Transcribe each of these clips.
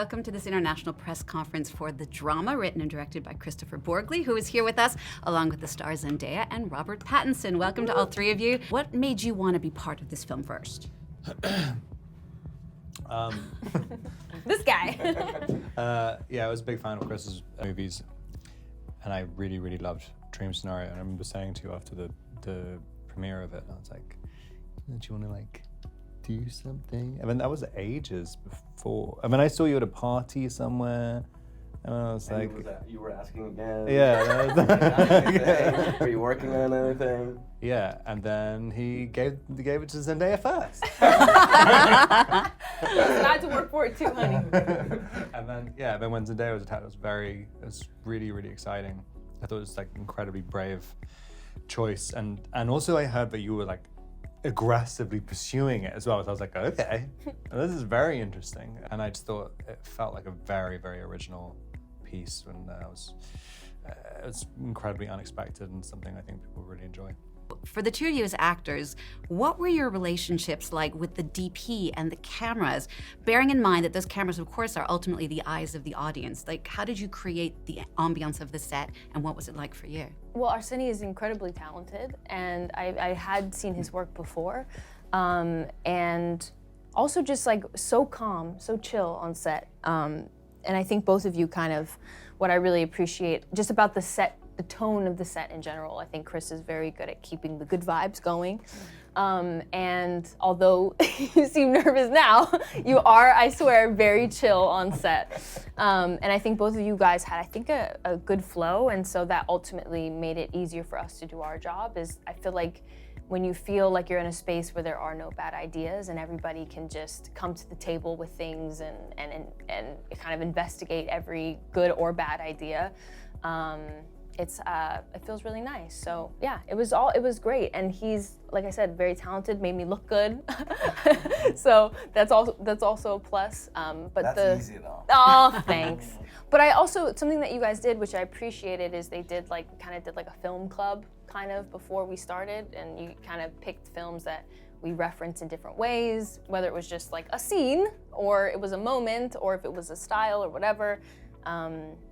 Welcome to this international press conference for the drama written and directed by Kristoffer Borgli, who is here with us, along with the stars Zendaya and Robert Pattinson. Welcome to all three of you. What made you want to be part of this film first? This guy. Yeah, I was a big fan of Chris's movies, and I really loved Dream Scenario. And I remember saying to you after the premiere of it, I was like, "Do you want to do something?" I mean, that was ages before. I mean, I saw you at a party somewhere, and I was like, you were asking again. Yeah. Were you working on anything? Yeah, and then he gave it to Zendaya first. I had to work for it too, honey. And then when Zendaya was attached, it was really exciting. I thought it was incredibly brave choice, and also I heard that you were aggressively pursuing it as well. So I was like, okay, this is very interesting, and I just thought it felt like a very original piece, and it was incredibly unexpected and something I think people really enjoy. For the two of you as actors, what were your relationships like with the DP and the cameras, bearing in mind that those cameras, of course, are ultimately the eyes of the audience? How did you create the ambiance of the set, and what was it like for you? Well, Arseny is incredibly talented, and I had seen his work before, and also just so calm, so chill on set. And I think both of you what I really appreciate just about the set, the tone of the set in general. I think Chris is very good at keeping the good vibes going. And although you seem nervous now, you are, I swear, very chill on set. And I think both of you guys had, a good flow, and so that ultimately made it easier for us to do our job. I feel like when you feel like you're in a space where there are no bad ideas and everybody can just come to the table with things and kind of investigate every good or bad idea, it feels really nice. So yeah, it was great, and he's, like I said, very talented, made me look good. So that's also a plus. But that's easy though. Oh, thanks. But I also, something that you guys did, which I appreciated, is they did a film club before we started, and you picked films that we reference in different ways, whether it was just a scene, or it was a moment, or if it was a style or whatever.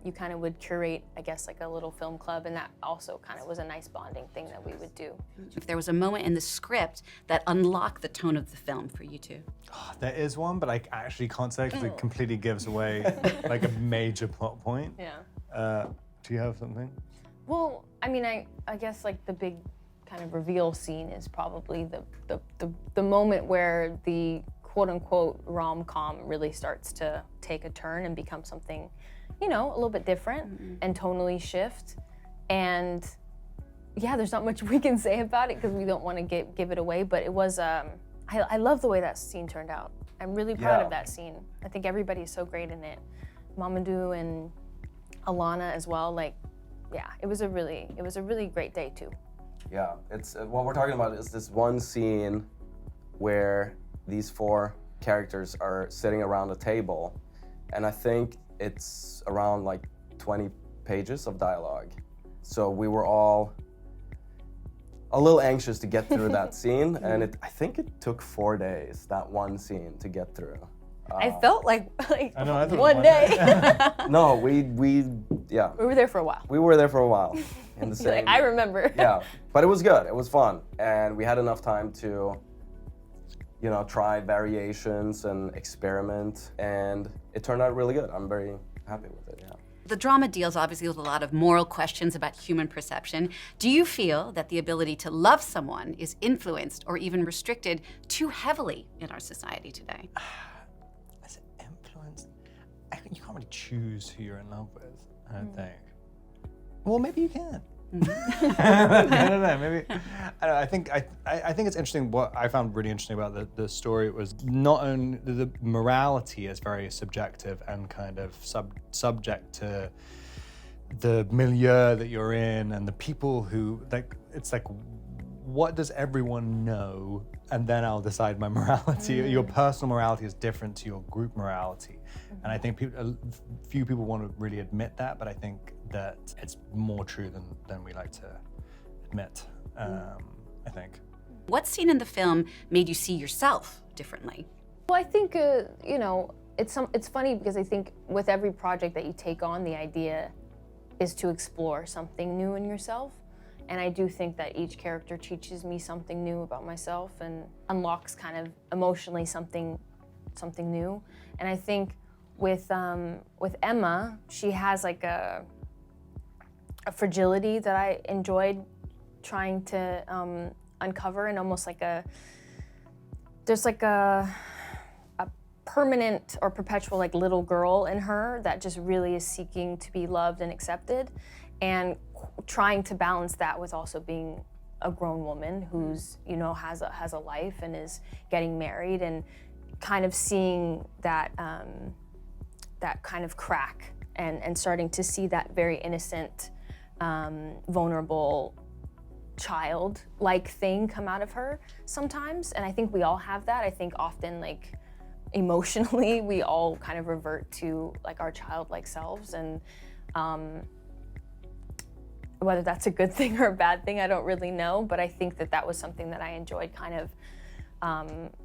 You would curate, a little film club, and that also was a nice bonding thing that we would do. If there was a moment in the script that unlocked the tone of the film for you two? Oh, there is one, but I actually can't say because it completely gives away a major plot point. Yeah. Do you have something? Well, I guess the big reveal scene is probably the moment where the quote-unquote rom-com really starts to take a turn and become something, a little bit different and tonally shift. And yeah, there's not much we can say about it because we don't want to give it away, but it was, I love the way that scene turned out. I'm really proud of that scene. I think everybody is so great in it. Mamadou and Alana as well, yeah, it was a really great day too. Yeah, it's what we're talking about is this one scene where these four characters are sitting around a table, and I think it's around 20 pages of dialogue. So we were all a little anxious to get through that scene, and I think it took 4 days, that one scene, to get through. I felt like I know, I thought one day. No, we were there for a while. We were there for a while. In the same. I remember. Yeah, but it was good. It was fun, and we had enough time to, try variations and experiment, and it turned out really good. I'm very happy with it. Yeah. The drama deals obviously with a lot of moral questions about human perception. Do you feel that the ability to love someone is influenced or even restricted too heavily in our society today? Is it influenced? You can't really choose who you're in love with, I don't think. Well, maybe you can. I don't know. Maybe I think it's interesting. What I found really interesting about the story was not only the morality is very subjective and subject to the milieu that you're in and the people who what does everyone know, and then I'll decide my morality. Your personal morality is different to your group morality, and I think few people want to really admit that, but I think that it's more true than we like to admit, I think. What scene in the film made you see yourself differently? Well, I think, it's funny because I think with every project that you take on, the idea is to explore something new in yourself. And I do think that each character teaches me something new about myself and unlocks kind of emotionally something new. And I think with Emma, she has like a fragility that I enjoyed trying to uncover, and almost like there's like a permanent or perpetual like little girl in her that just really is seeking to be loved and accepted, and trying to balance that with also being a grown woman who's, you know, has a life and is getting married, and kind of seeing that that kind of crack and starting to see that very innocent, vulnerable child-like thing come out of her sometimes. And I think we all have that. I think often, like, emotionally, we all kind of revert to like our childlike selves, and whether that's a good thing or a bad thing, I don't really know, but I think that was something that I enjoyed kind of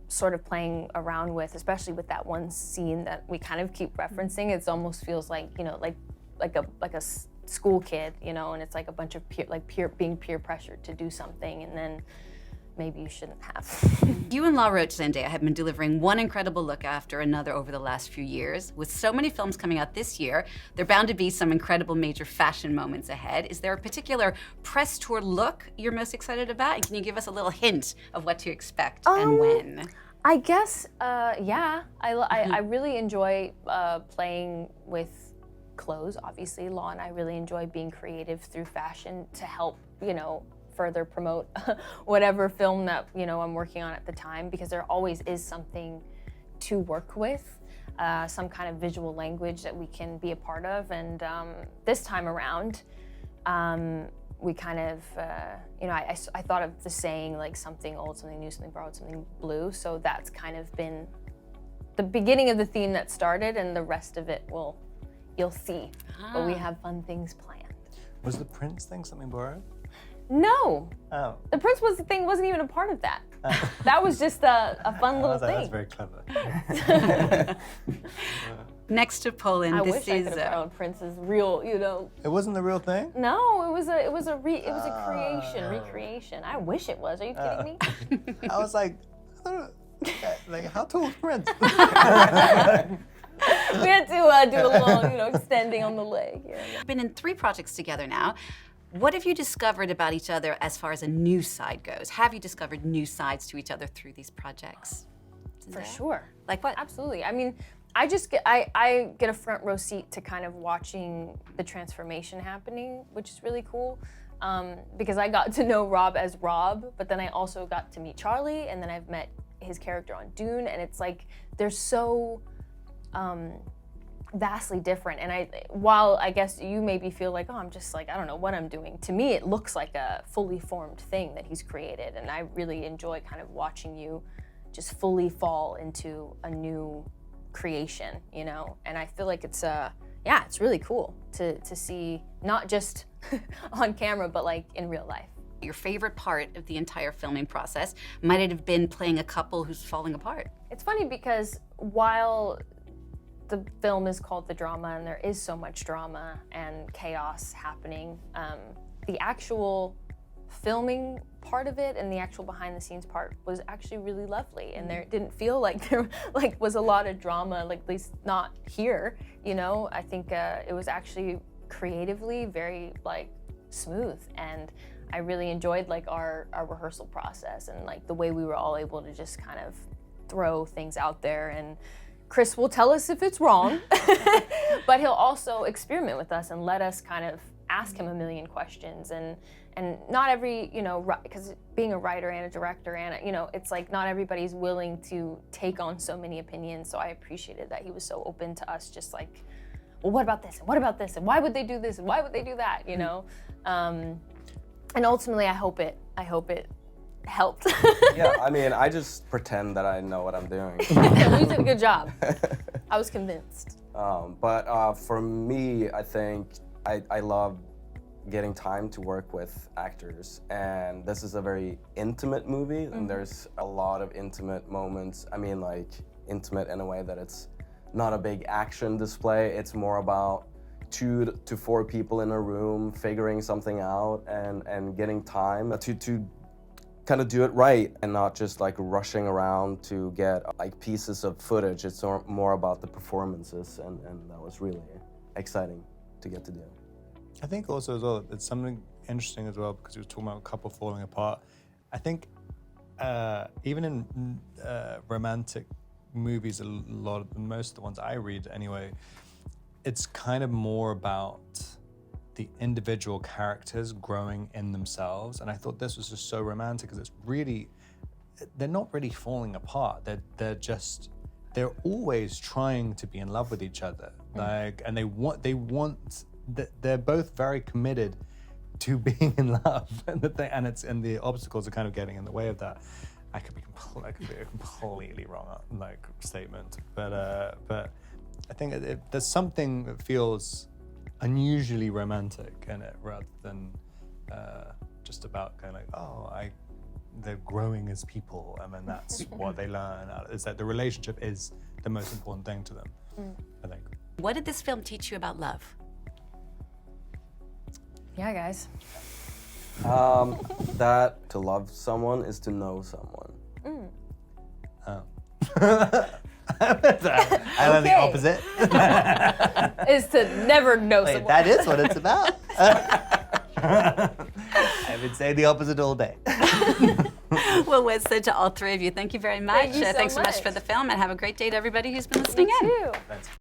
sort of playing around with, especially with that one scene that we kind of keep referencing. It almost feels like, you know, like a school kid, you know, and it's like a bunch of being peer pressured to do something, and then maybe you shouldn't have. You and Robert Zendaya have been delivering one incredible look after another over the last few years. With so many films coming out this year, there are bound to be some incredible major fashion moments ahead. Is there a particular press tour look you're most excited about? And can you give us a little hint of what to expect and when? I guess, yeah. I really enjoy playing with clothes, obviously. Law and I really enjoy being creative through fashion to help, you know, further promote whatever film that, you know, I'm working on at the time, because there always is something to work with, some kind of visual language that we can be a part of. And this time around, we kind of, you know, I thought of the saying, like, something old, something new, something borrowed, something blue. So that's kind of been the beginning of the theme that started, and the rest of it you'll see. But we have fun things planned. Was the Prince thing something borrowed? No. Oh. The Prince thing wasn't even a part of that. That was just a fun little thing. That's very clever. Next to Poland, I this wish I could have borrowed Prince's real, you know. It wasn't the real thing? No, it was a recreation. I wish it was. Are you kidding me? I was like, how tall is Prince? We had to do a little, you know, extending on the leg here. You've been in 3 projects together now. What have you discovered about each other as far as a new side goes? Have you discovered new sides to each other through these projects? For sure. Like what? Absolutely. I mean, I get a front row seat to kind of watching the transformation happening, which is really cool. Because I got to know Rob as Rob, but then I also got to meet Charlie, and then I've met his character on Dune, and it's like they're so vastly different. And while I guess you maybe feel like, oh, I'm just like, I don't know what I'm doing, to me it looks like a fully formed thing that he's created, and I really enjoy kind of watching you just fully fall into a new creation, you know. And I feel like it's it's really cool to see, not just on camera, but like in real life. Your favorite part of the entire filming process might it have been playing a couple who's falling apart? It's funny because while the film is called The Drama, and there is so much drama and chaos happening, the actual filming part of it and the actual behind the scenes part was actually really lovely, and there didn't feel like there was a lot of drama, like at least not here, you know. I think it was actually creatively very like smooth, and I really enjoyed like our rehearsal process, and like the way we were all able to just kind of throw things out there, and Chris will tell us if it's wrong, but he'll also experiment with us and let us kind of ask him a million questions, and not every, you know, because being a writer and a director and, you know, it's like not everybody's willing to take on so many opinions, so I appreciated that he was so open to us just like, well, what about this, and what about this, and why would they do this, and why would they do that, you know? And ultimately, I hope it helped. Yeah, I mean, I just pretend that I know what I'm doing. You did a good job. I was convinced. But for me, I think I love getting time to work with actors, and this is a very intimate movie, and there's a lot of intimate moments. I mean, like, intimate in a way that it's not a big action display. It's more about 2 to 4 people in a room figuring something out and getting time to kind of do it right and not just like rushing around to get like pieces of footage. It's more about the performances, and that was really exciting to get to do. I think also as well, it's something interesting as well, because you were talking about a couple falling apart. I think even in romantic movies, most of the ones I read anyway, it's kind of more about the individual characters growing in themselves. And I thought this was just so romantic, because it's really, they're not really falling apart. They're always trying to be in love with each other. Like, and they're both very committed to being in love, and the obstacles are kind of getting in the way of that. I could be a completely wrong like statement, but I think there's something that feels unusually romantic in it, rather than just about kind of like, they're growing as people, and then that's what they learn. Is that the relationship is the most important thing to them, I think. What did this film teach you about love? Yeah, guys. That to love someone is to know someone. Oh. I learned the opposite. Is to never know Wait, someone. that is what it's about. I've been saying the opposite all day. Well, well said to all three of you. Thank you very much. Thank you so Thanks so much much. for the film, and have a great day to everybody who's been listening in. You too. That's